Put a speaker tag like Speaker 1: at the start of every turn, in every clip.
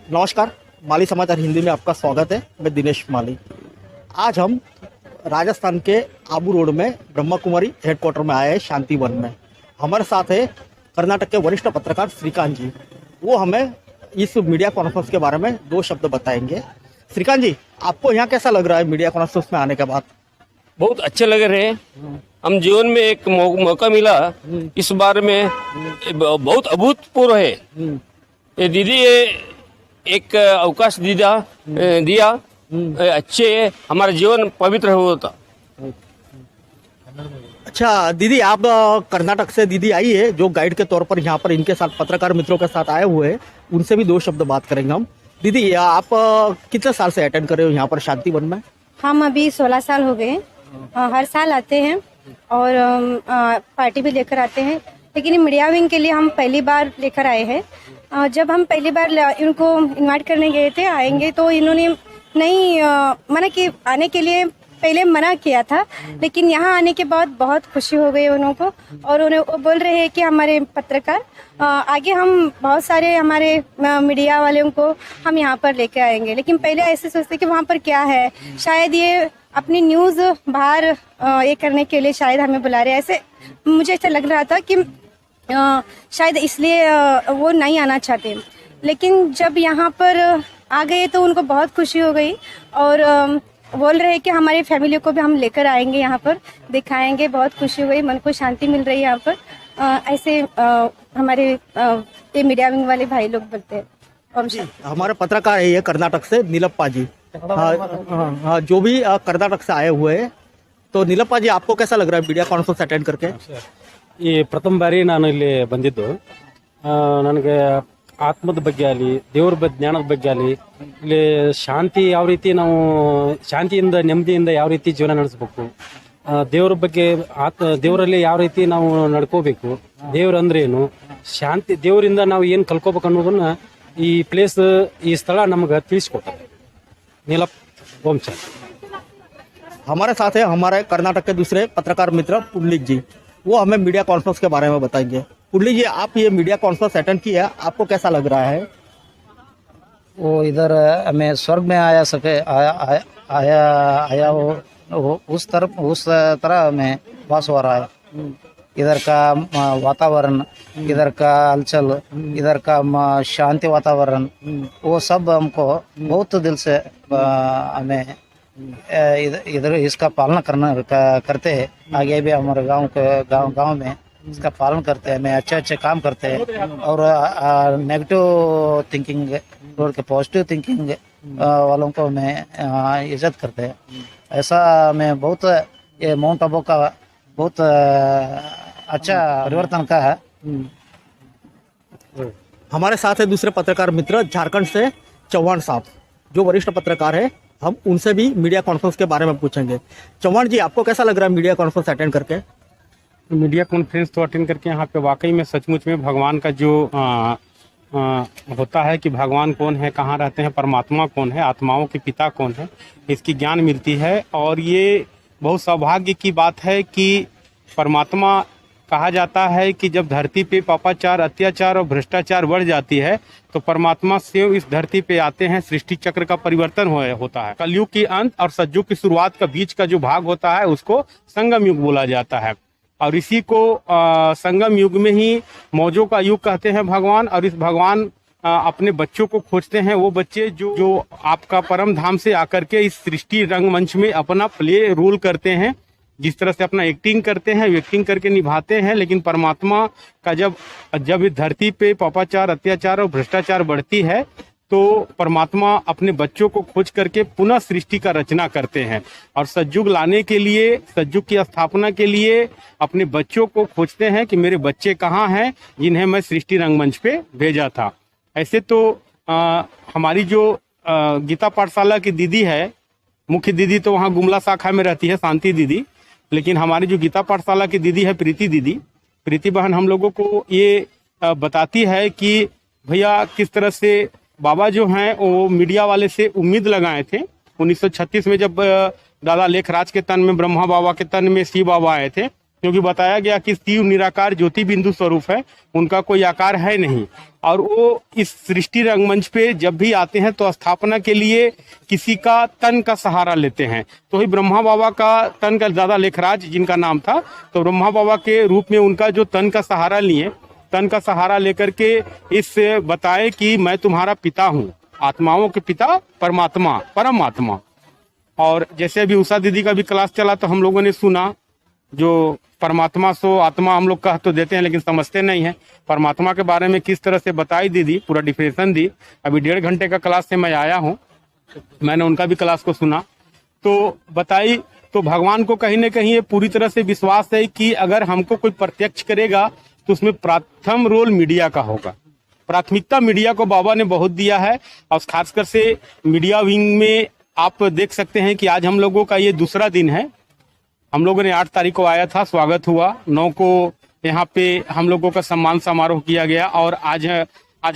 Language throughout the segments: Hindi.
Speaker 1: नमस्कार, माली समाचार हिंदी में आपका स्वागत है। मैं दिनेश माली। आज हम राजस्थान के आबू रोड में ब्रह्मा कुमारी हेडक्वार्टर में आए हैं, शांति वन में। हमारे साथ है कर्नाटक के वरिष्ठ पत्रकार श्रीकांत जी। वो हमें इस मीडिया कॉन्फ्रेंस के बारे में दो शब्द बताएंगे। श्रीकांत जी, आपको यहाँ कैसा लग रहा है मीडिया कॉन्फ्रेंस में आने के बाद?
Speaker 2: बहुत अच्छे लग रहे हैं। हम जीवन में एक मौका मिला इस बार में, बहुत अभूतपूर्व है। ये दीदी एक अवकाश दिया अच्छे, हमारा जीवन पवित्र होता।
Speaker 1: अच्छा दीदी, आप कर्नाटक से दीदी आई है जो गाइड के तौर पर यहाँ पर इनके साथ पत्रकार मित्रों के साथ आए हुए हैं। उनसे भी दो शब्द बात करेंगे हम। दीदी, आप कितने साल से अटेंड कर रहे हो यहाँ पर शांति वन में?
Speaker 3: हम अभी 16 साल हो गए। हर साल आते हैं और पार्टी भी लेकर आते हैं, लेकिन ये मीडिया विंग के लिए हम पहली बार लेकर आए हैं। जब हम पहली बार इनको इनवाइट करने गए थे आएंगे, तो इन्होंने नहीं मना कि आने के लिए पहले मना किया था, लेकिन यहाँ आने के बाद बहुत खुशी हो गई उन्हों को। और उन्हें वो बोल रहे हैं कि हमारे पत्रकार आगे हम बहुत सारे हमारे मीडिया वालों को हम यहाँ पर लेके आएंगे। लेकिन पहले ऐसे सोचते कि वहाँ पर क्या है, शायद ये अपनी न्यूज़ बाहर ये करने के लिए शायद हमें बुला रहे हैं। ऐसे मुझे ऐसा लग रहा था कि शायद इसलिए वो नहीं आना चाहते। लेकिन जब यहाँ पर आ गए तो उनको बहुत खुशी हो गई और बोल रहे हैं कि हमारी फैमिली को भी हम लेकर आएंगे, यहाँ पर दिखाएंगे। बहुत खुशी हुई, मन को शांति मिल रही है यहाँ पर। ऐसे हमारे ये मीडिया विंग वाले भाई लोग बोलते हैं।
Speaker 1: हमारे पत्रकार है ये कर्नाटक से नीलप्पा जी। हाँ, जो भी कर्नाटक से आए हुए हैं। तो नीलप्पा जी, आपको कैसा लग रहा है मीडिया कॉन्फ्रेंस अटेंड करके?
Speaker 4: ಈ ಪ್ರಥಮ ಬಾರಿ ನಾನು ಇಲ್ಲಿ ಬಂದಿದ್ದು, ನನಗೆ ಆತ್ಮದ ಬಗ್ಗೆ ಆಗಲಿ, ದೇವ್ರ ಜ್ಞಾನದ ಬಗ್ಗೆ ಆಗಲಿ, ಇಲ್ಲಿ ಶಾಂತಿ ಯಾವ ರೀತಿ ನಾವು ಶಾಂತಿಯಿಂದ ನೆಮ್ಮದಿಯಿಂದ ಯಾವ ರೀತಿ ಜೀವನ ನಡೆಸಬೇಕು, ದೇವ್ರ ಬಗ್ಗೆ ದೇವರಲ್ಲಿ ಯಾವ ರೀತಿ ನಾವು ನಡ್ಕೋಬೇಕು, ದೇವ್ರಂದ್ರೆ ಏನು, ಶಾಂತಿ ದೇವರಿಂದ ನಾವು ಏನು ಕಲ್ಕೋಬೇಕು ಅನ್ನೋದನ್ನ ಈ ಪ್ಲೇಸ್ ಈ ಸ್ಥಳ ನಮಗೆ ತಿಳಿಸ್ಕೊಟ್ಟೆ। नीलप ओमचार।
Speaker 1: हमारे साथ है हमारे कर्नाटक के दूसरे पत्रकार मित्र पुंडलिक जी। वो हमें मीडिया कॉन्फ्रेंस के बारे में बताएंगे। पुंडलिक जी, आप ये मीडिया कॉन्फ्रेंस अटेंड किया, आपको कैसा लग रहा है?
Speaker 5: वो इधर हमें स्वर्ग में आया सके आया वो उस तरह में वास हो रहा है। इधर का वातावरण, इधर का हलचल, इधर का शांति वातावरण, वो सब हमको बहुत दिल से हमें इधर इसका पालना करते हैं। आगे भी हमारे गांव में इसका पालन करते हैं। हमें अच्छे काम करते हैं और नेगेटिव थिंकिंग और के पॉजिटिव थिंकिंग वालों को हमें इज्जत करते हैं। ऐसा हमें बहुत ये माउंट आबू का बहुत अच्छा परिवर्तन का है।
Speaker 1: हमारे साथ है दूसरे पत्रकार मित्र झारखंड से चौहान साहब, जो वरिष्ठ पत्रकार है। हम उनसे भी मीडिया कॉन्फ्रेंस के बारे में पूछेंगे। चौहान जी, आपको कैसा लग रहा है मीडिया कॉन्फ्रेंस अटेंड करके?
Speaker 4: मीडिया कॉन्फ्रेंस तो अटेंड करके यहाँ पे वाकई में सचमुच में भगवान का जो होता है कि भगवान कौन है, कहाँ रहते हैं, परमात्मा कौन है, आत्माओं के पिता कौन है, इसकी ज्ञान मिलती है। और ये बहुत सौभाग्य की बात है कि परमात्मा कहा जाता है कि जब धरती पे पापाचार, अत्याचार और भ्रष्टाचार बढ़ जाती है तो परमात्मा स्वयं इस धरती पे आते हैं। सृष्टि चक्र का परिवर्तन होता है। कलयुग की अंत और सतयुग की शुरुआत का बीच का जो भाग होता है उसको संगम युग बोला जाता है। और इसी को संगम युग में ही मौजों का युग कहते हैं भगवान। और इस भगवान अपने बच्चों को खोजते हैं, वो बच्चे जो आपका परम धाम से आकर के इस सृष्टि रंगमंच में अपना प्ले रोल करते हैं। जिस तरह से अपना एक्टिंग करते हैं, एक्टिंग करके निभाते हैं। लेकिन परमात्मा का जब इस धरती पे पापाचार, अत्याचार और भ्रष्टाचार बढ़ती है तो परमात्मा अपने बच्चों को खोज करके पुनः सृष्टि का रचना करते हैं। और सतयुग लाने के लिए, सतयुग की स्थापना के लिए अपने बच्चों को खोजते हैं कि मेरे बच्चे कहाँ हैं जिन्हें मैं सृष्टि रंगमंच पे भेजा था। ऐसे तो हमारी जो गीता पाठशाला की दीदी है, मुख्य दीदी तो वहाँ गुमला शाखा में रहती है, शांति दीदी। लेकिन हमारी जो गीता पाठशाला की दीदी है प्रीति दीदी, प्रीति बहन हम लोगों को ये बताती है कि भैया किस तरह से बाबा जो हैं वो मीडिया वाले से उम्मीद लगाए थे। 1936 में जब दादा लेखराज के तन में, ब्रह्मा बाबा के तन में शिव बाबा आए थे, क्योंकि बताया गया कि शिव निराकार ज्योति बिंदु स्वरूप है, उनका कोई आकार है नहीं। और वो इस सृष्टि रंगमंच पे जब भी आते हैं तो स्थापना के लिए किसी का तन का सहारा लेते हैं। तो ही ब्रह्मा बाबा का तन का, दादा लेखराज जिनका नाम था, तो ब्रह्मा बाबा के रूप में उनका जो तन का सहारा लिए, तन का सहारा लेकर के इस बताए कि मैं तुम्हारा पिता हूँ, आत्माओं के पिता, परमात्मा, परम आत्मा। और जैसे अभी उषा दीदी का भी क्लास चला तो हम लोगों ने सुना, जो परमात्मा सो आत्मा हम लोग कह तो देते हैं लेकिन समझते नहीं है। परमात्मा के बारे में किस तरह से बताई दीदी, पूरा डिफिनेशन दी। अभी 1.5 घंटे का क्लास से मैं आया हूँ, मैंने उनका भी क्लास को सुना तो बताई। तो भगवान को कहीं ना कहीं ये पूरी तरह से विश्वास है कि अगर हमको कोई प्रत्यक्ष करेगा तो उसमें प्रथम रोल मीडिया का होगा। प्राथमिकता मीडिया को बाबा ने बहुत दिया है। और खासकर से मीडिया विंग में आप देख सकते हैं कि आज हम लोगों का ये दूसरा दिन है। हम लोगों ने 8 तारीख को आया था, स्वागत हुआ, 9 को यहाँ पे हम लोगों का सम्मान समारोह किया गया और आज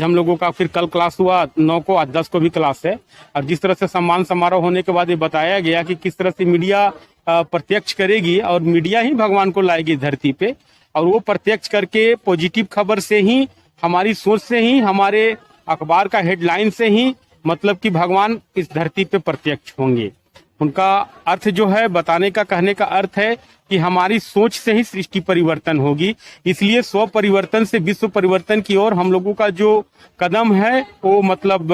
Speaker 4: हम लोगों का फिर कल क्लास हुआ 9 को, आज 10 को भी क्लास है। और जिस तरह से सम्मान समारोह होने के बाद ये बताया गया कि किस तरह से मीडिया प्रत्यक्ष करेगी और मीडिया ही भगवान को लाएगी धरती पे, और वो प्रत्यक्ष करके पॉजिटिव खबर से ही, हमारी सोच से ही, हमारे अखबार का हेडलाइन से ही मतलब कि भगवान इस धरती पे प्रत्यक्ष होंगे। उनका अर्थ जो है बताने का, कहने का अर्थ है कि हमारी सोच से ही सृष्टि परिवर्तन होगी। इसलिए स्व परिवर्तन से विश्व परिवर्तन की ओर हम लोगों का जो कदम है वो मतलब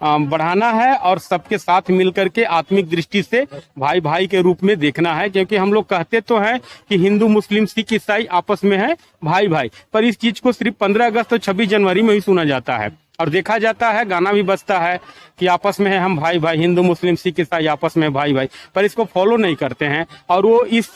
Speaker 4: बढ़ाना है और सबके साथ मिलकर के आत्मिक दृष्टि से भाई भाई के रूप में देखना है। क्योंकि हम लोग कहते तो हैं कि हिंदू, मुस्लिम, सिख, ईसाई आपस में है भाई भाई, पर इस चीज को सिर्फ 15 अगस्त और 26 जनवरी में ही सुना जाता है और देखा जाता है, गाना भी बजता है कि आपस में है हम भाई भाई, हिंदू, मुस्लिम, सिख, ईसाई आपस में भाई भाई, पर इसको फॉलो नहीं करते हैं। और वो इस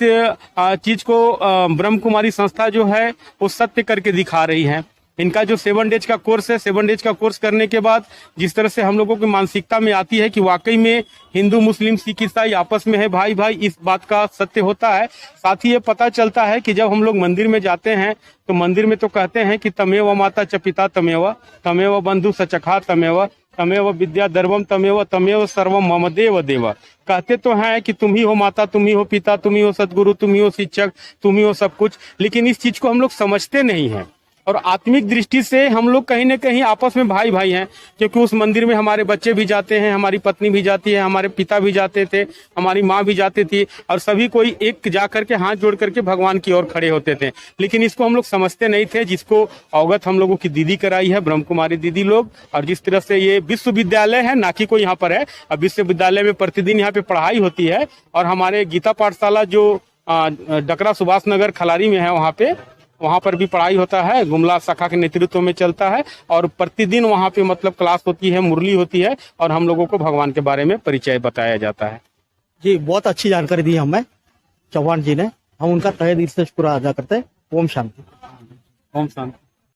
Speaker 4: चीज को ब्रह्म कुमारी संस्था जो है वो सत्य करके दिखा रही है। इनका जो 7 डेज का कोर्स है, 7 डेज का कोर्स करने के बाद जिस तरह से हम लोगों की मानसिकता में आती है कि वाकई में हिंदू, मुस्लिम, सिख, ईसाई आपस में है भाई भाई, इस बात का सत्य होता है। साथ ही ये पता चलता है कि जब हम लोग मंदिर में जाते हैं तो मंदिर में तो कहते हैं कि तमेव माता च पिता तमेव, तमेव बंधु सचखा तमेव, तमेव विद्या दर्वम तमेव, तमेव सर्वम मम देव देव। कहते तो हैं कि तुम ही हो माता, तुम ही हो पिता, तुम ही हो सदगुरु, तुम ही हो शिक्षक, तुम ही हो सब कुछ, लेकिन इस चीज को हम लोग समझते नहीं हैं। और आत्मिक दृष्टि से हम लोग कहीं न कहीं आपस में भाई भाई हैं, क्योंकि उस मंदिर में हमारे बच्चे भी जाते हैं, हमारी पत्नी भी जाती है, हमारे पिता भी जाते थे, हमारी माँ भी जाती थी, और सभी कोई एक जा करके हाथ जोड़ करके भगवान की ओर खड़े होते थे। लेकिन इसको हम लोग समझते नहीं थे, जिसको अवगत हम लोगों की दीदी कराई है, ब्रह्म कुमारी दीदी लोग। और जिस तरह से ये विश्वविद्यालय है, ना कि कोई यहाँ पर है, अब विश्वविद्यालय में प्रतिदिन यहाँ पे पढ़ाई होती है। और हमारे गीता पाठशाला जो डकरा सुभाष नगर खलारी में है, वहाँ पर भी पढ़ाई होता है, गुमला शाखा के नेतृत्व में चलता है। और प्रतिदिन वहाँ पे मतलब क्लास होती है, मुरली होती है, और हम लोगों को भगवान के बारे में परिचय बताया जाता है।
Speaker 1: जी, बहुत अच्छी जानकारी दी हमें चौहान जी ने, हम उनका तहे दिल से शुक्र अदा करते हैं। ओम शांति।
Speaker 4: ओम शांति।